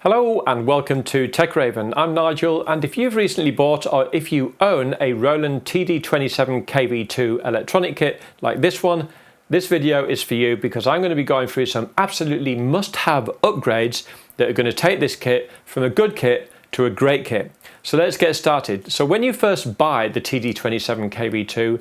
Hello and welcome to Tech Raven. I'm Nigel, and if you've recently bought or if you own a Roland TD-27KV2 electronic kit like this one, this video is for you because I'm going to be going through some absolutely must-have upgrades that are going to take this kit from a good kit to a great kit. So let's get started. So when you first buy the TD-27KV2,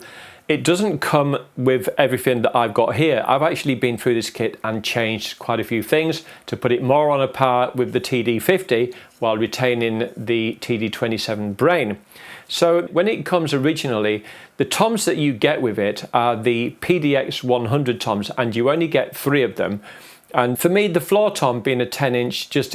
it doesn't come with everything that I've got here. I've actually been through this kit and changed quite a few things to put it more on a par with the TD-50 while retaining the TD-27 brain. So when it comes originally, the toms that you get with it are the PDX 100 toms, and you only get 3 of them. And for me, the floor tom being a 10-inch just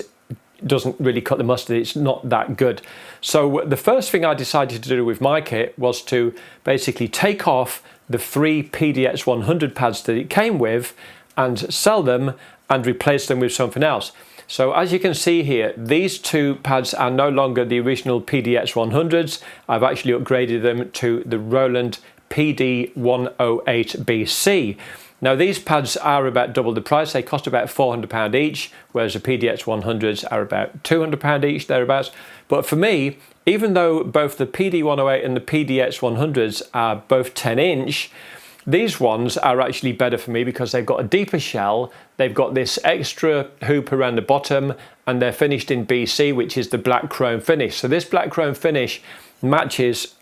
doesn't really cut the mustard. It's not that good. So the first thing I decided to do with my kit was to basically take off the 3 PDX 100 pads that it came with and sell them and replace them with something else. So as you can see here, these 2 pads are no longer the original PDX 100s. I've actually upgraded them to the Roland PD108BC. Now these pads are about double the price. They cost about £400 each, whereas the PDX 100s are about £200 each, thereabouts. But for me, even though both the PD108 and the PDX 100s are both 10-inch, these ones are actually better for me because they've got a deeper shell, they've got this extra hoop around the bottom, and they're finished in BC, which is the black chrome finish. So this black chrome finish matches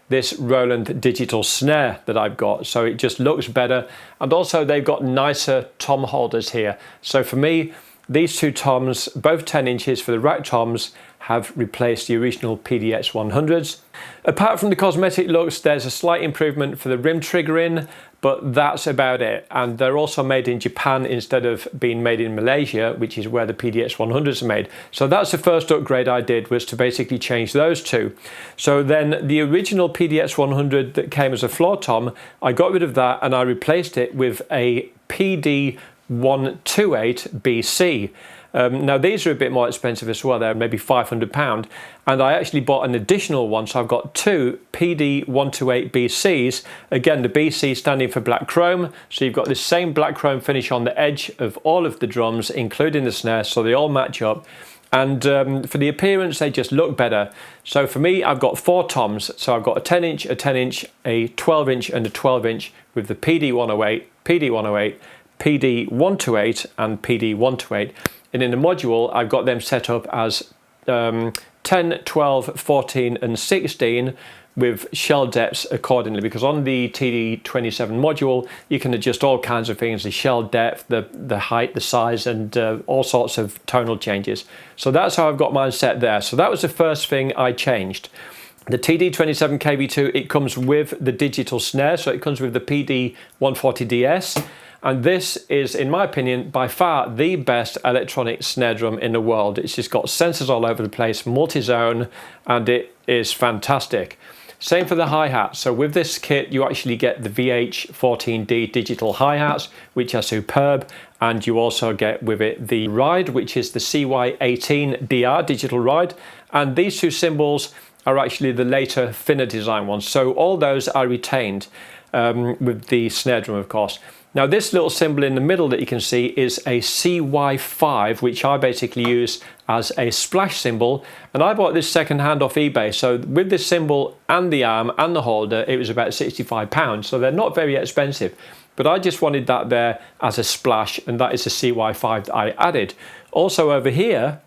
this Roland digital snare that I've got, so it just looks better. And also they've got nicer tom holders here. So for me, these 2 toms, both 10 inches for the rack toms, have replaced the original PDX 100s. Apart from the cosmetic looks, there's a slight improvement for the rim triggering, but that's about it. And they're also made in Japan instead of being made in Malaysia, which is where the PDX 100s are made. So that's the first upgrade I did, was to basically change those 2. So then the original PDX 100 that came as a floor tom, I got rid of that and I replaced it with a PD128BC. Now these are a bit more expensive as well. They're maybe £500, and I actually bought an additional one, so I've got 2 PD128BCs. Again, the BC standing for black chrome, so you've got this same black chrome finish on the edge of all of the drums, including the snare, so they all match up. And for the appearance, they just look better. So for me, I've got 4 toms. So I've got a 10-inch, a 10-inch, a 12-inch and a 12-inch with the PD108, PD108, PD128 and PD128. And in the module, I've got them set up as 10, 12, 14 and 16 with shell depths accordingly, because on the TD-27 module, you can adjust all kinds of things, the shell depth, the height, the size, and all sorts of tonal changes. So that's how I've got mine set there. So that was the first thing I changed. The TD-27KV2, it comes with the digital snare, so it comes with the PD140DS. And this is, in my opinion, by far the best electronic snare drum in the world. It's just got sensors all over the place, multi-zone, and it is fantastic. Same for the hi-hats. So with this kit, you actually get the VH14D digital hi-hats, which are superb. And you also get with it the ride, which is the CY18DR digital ride. And these 2 cymbals are actually the later, thinner design ones. So all those are retained with the snare drum, of course. Now this little cymbal in the middle that you can see is a CY5, which I basically use as a splash cymbal, and I bought this second-hand off eBay. So with this cymbal and the arm and the holder, it was about £65, so they're not very expensive. But I just wanted that there as a splash, and that is the CY5 that I added. Also over here,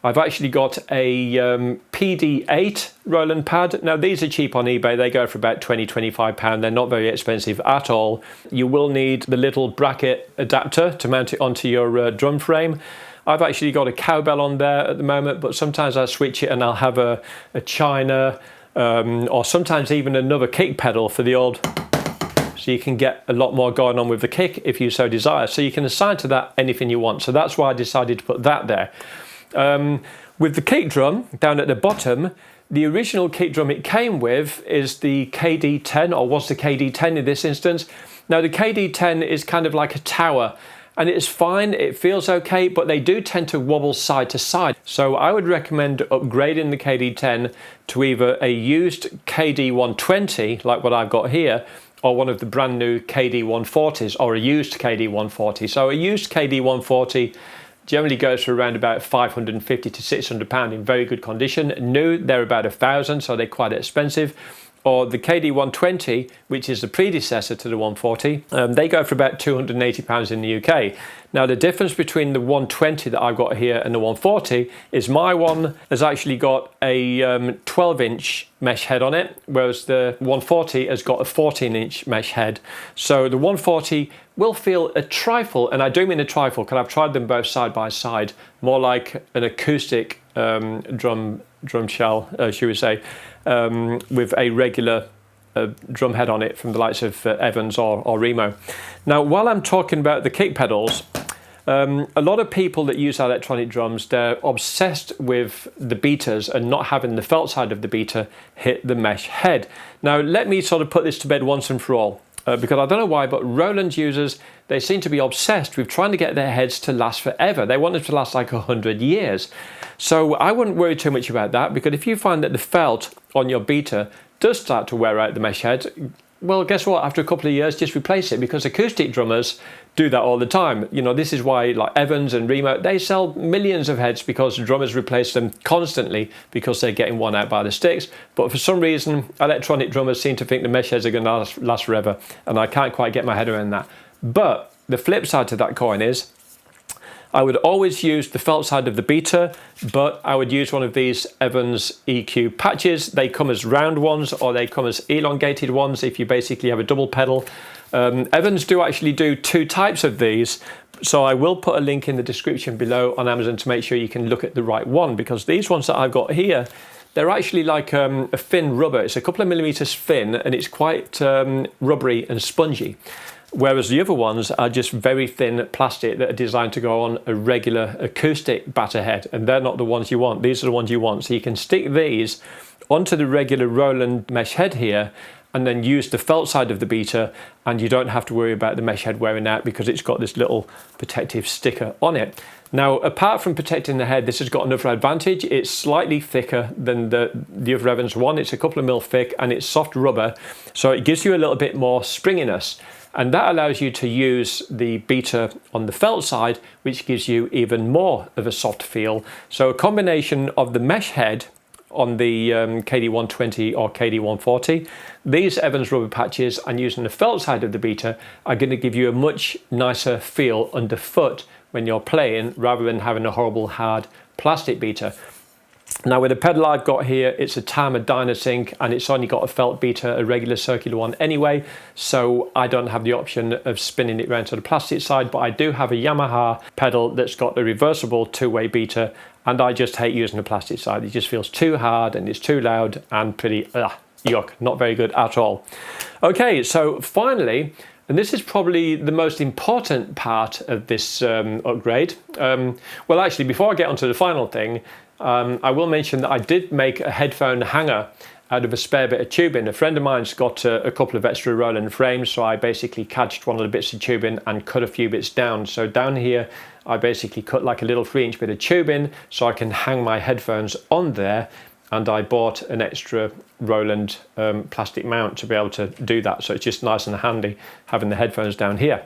I've actually got a PD8 Roland pad. Now these are cheap on eBay. They go for about £20, £25. They're not very expensive at all. You will need the little bracket adapter to mount it onto your drum frame. I've actually got a cowbell on there at the moment, but sometimes I switch it and I'll have a china or sometimes even another kick pedal for the old, so you can get a lot more going on with the kick if you so desire. So you can assign to that anything you want. So that's why I decided to put that there. With the kick drum down at the bottom, the original kick drum it came with is the KD10, or was the KD10 in this instance. Now the KD10 is kind of like a tower, and it's fine, it feels okay, but they do tend to wobble side to side. So I would recommend upgrading the KD10 to either a used KD120, like what I've got here, or one of the brand new KD140s, or a used KD140. So a used KD140 generally goes for around about 550 to 600 pound in very good condition. New, they're about 1,000, so they're quite expensive. Or the KD-120, which is the predecessor to the 140, they go for about 280 pounds in the UK. Now the difference between the 120 that I've got here and the 140 is my one has actually got a 12-inch mesh head on it, whereas the 140 has got a 14-inch mesh head. So the 140 will feel a trifle, and I do mean a trifle because I've tried them both side by side, more like an acoustic drum shell, should we say, with a regular drum head on it from the likes of Evans or Remo. Now, while I'm talking about the kick pedals, a lot of people that use electronic drums, they're obsessed with the beaters and not having the felt side of the beater hit the mesh head. Now, let me sort of put this to bed once and for all. Because I don't know why, but Roland users, they seem to be obsessed with trying to get their heads to last forever. They want them to last like 100 years. So I wouldn't worry too much about that, because if you find that the felt on your beater does start to wear out the mesh head, well, guess what? After a couple of years, just replace it, because acoustic drummers do that all the time. You know, this is why like Evans and Remo, they sell millions of heads because drummers replace them constantly because they're getting worn out by the sticks. But for some reason, electronic drummers seem to think the mesh heads are going to last forever, and I can't quite get my head around that. But the flip side to that coin is, I would always use the felt side of the beater, but I would use one of these Evans EQ patches. They come as round ones, or they come as elongated ones if you basically have a double pedal. Evans do actually do two types of these, so I will put a link in the description below on Amazon to make sure you can look at the right one, because these ones that I've got here, they're actually like a thin rubber. It's a couple of millimeters thin, and it's quite rubbery and spongy. Whereas the other ones are just very thin plastic that are designed to go on a regular acoustic batter head, and they're not the ones you want. These are the ones you want. So you can stick these onto the regular Roland mesh head here, and then use the felt side of the beater, and you don't have to worry about the mesh head wearing out because it's got this little protective sticker on it. Now, apart from protecting the head, this has got another advantage. It's slightly thicker than the other Evans one. It's a couple of mil thick, and it's soft rubber, so it gives you a little bit more springiness. And that allows you to use the beater on the felt side, which gives you even more of a soft feel. So a combination of the mesh head on the KD-120 or KD-140, these Evans rubber patches, and using the felt side of the beater are going to give you a much nicer feel underfoot when you're playing, rather than having a horrible hard plastic beater. Now, with the pedal I've got here, it's a Tama Dynasync, and it's only got a felt beater, a regular circular one anyway, so I don't have the option of spinning it around to the plastic side, but I do have a Yamaha pedal that's got a reversible two-way beater, and I just hate using the plastic side. It just feels too hard, and it's too loud, and pretty, yuck, not very good at all. Okay, so finally, and this is probably the most important part of this upgrade. Well, actually, before I get onto the final thing, I will mention that I did make a headphone hanger out of a spare bit of tubing. A friend of mine's got a couple of extra Roland frames, so I basically cadged one of the bits of tubing and cut a few bits down. So down here, I basically cut like a little 3-inch bit of tubing so I can hang my headphones on there, and I bought an extra Roland plastic mount to be able to do that. So it's just nice and handy having the headphones down here.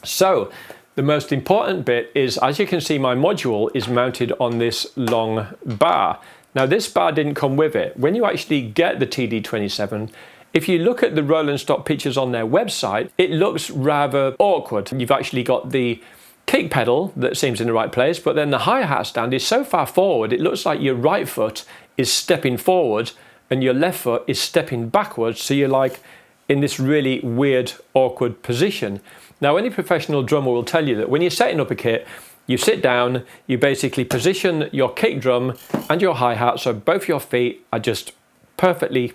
So the most important bit is, as you can see, my module is mounted on this long bar. Now, this bar didn't come with it. When you actually get the TD-27, if you look at the Roland stock pictures on their website, it looks rather awkward. You've actually got the kick pedal that seems in the right place, but then the hi-hat stand is so far forward, it looks like your right foot is stepping forward and your left foot is stepping backwards, so you're like in this really weird, awkward position. Now, any professional drummer will tell you that when you're setting up a kit, you sit down, you basically position your kick drum and your hi-hat so both your feet are just perfectly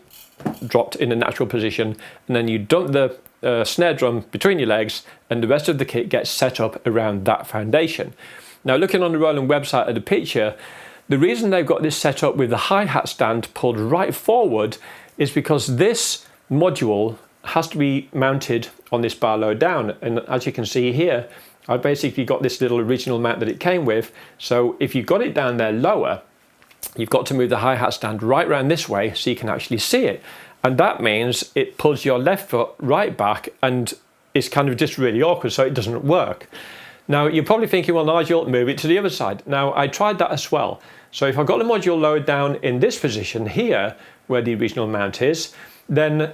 dropped in a natural position, and then you dump the snare drum between your legs, and the rest of the kit gets set up around that foundation. Now, looking on the Roland website at the picture, the reason they've got this set up with the hi-hat stand pulled right forward is because this module has to be mounted on this bar low down, and as you can see here, I basically got this little original mount that it came with. So if you've got it down there lower, you've got to move the hi-hat stand right around this way so you can actually see it, and that means it pulls your left foot right back, and it's kind of just really awkward, so it doesn't work. Now you're probably thinking, well, Nigel, move it to the other side. Now I tried that as well. So if I've got the module lowered down in this position here, where the original mount is, then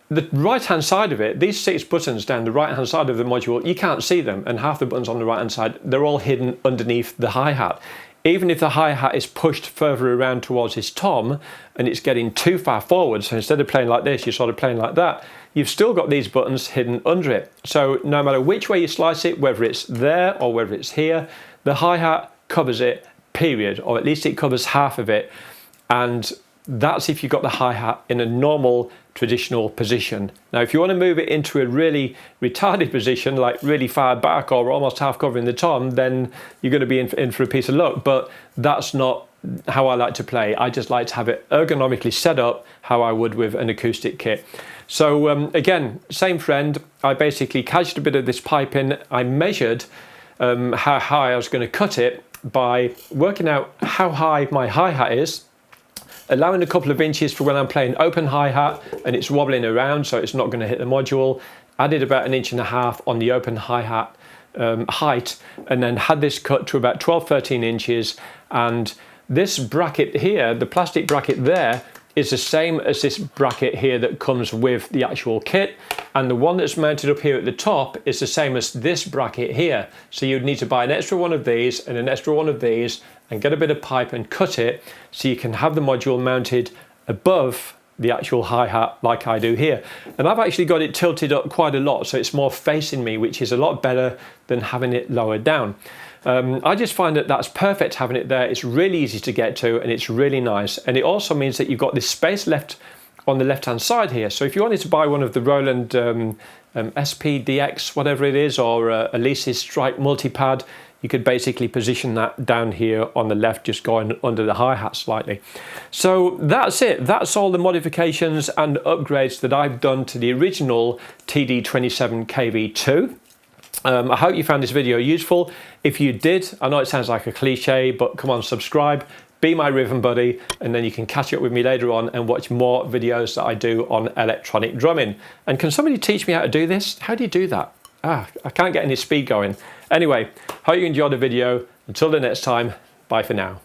the right hand side of it, these 6 buttons down the right hand side of the module, you can't see them, and half the buttons on the right hand side, they're all hidden underneath the hi-hat. Even if the hi-hat is pushed further around towards his tom and it's getting too far forward, so instead of playing like this, you're sort of playing like that, you've still got these buttons hidden under it. So no matter which way you slice it, whether it's there or whether it's here, the hi-hat covers it, period, or at least it covers half of it. And that's if you've got the hi-hat in a normal traditional position. Now if you want to move it into a really retarded position, like really far back or almost half covering the tom, then you're going to be in for a piece of luck. But that's not how I like to play. I just like to have it ergonomically set up how I would with an acoustic kit. So again, same friend, I basically cadged a bit of this pipe in. I measured how high I was going to cut it by working out how high my hi-hat is, allowing a couple of inches for when I'm playing open hi-hat and it's wobbling around, so it's not going to hit the module. Added about 1.5 inches on the open hi-hat height, and then had this cut to about 12-13 inches. And this bracket here, the plastic bracket there, is the same as this bracket here that comes with the actual kit, and the one that's mounted up here at the top is the same as this bracket here. So you'd need to buy an extra one of these and an extra one of these and get a bit of pipe and cut it so you can have the module mounted above the actual hi-hat like I do here. And I've actually got it tilted up quite a lot, so it's more facing me, which is a lot better than having it lowered down. I just find that that's perfect having it there. It's really easy to get to and it's really nice. And it also means that you've got this space left on the left hand side here. So if you wanted to buy one of the Roland SPDX, whatever it is, or Elise's Strike multipad, you could basically position that down here on the left, just going under the hi-hat slightly. So that's it. That's all the modifications and upgrades that I've done to the original TD-27KV2. I hope you found this video useful. If you did, I know it sounds like a cliche, but come on, subscribe, be my rhythm buddy, and then you can catch up with me later on and watch more videos that I do on electronic drumming. And can somebody teach me how to do this? How do you do that? I can't get any speed going. Anyway, hope you enjoyed the video. Until the next time, bye for now.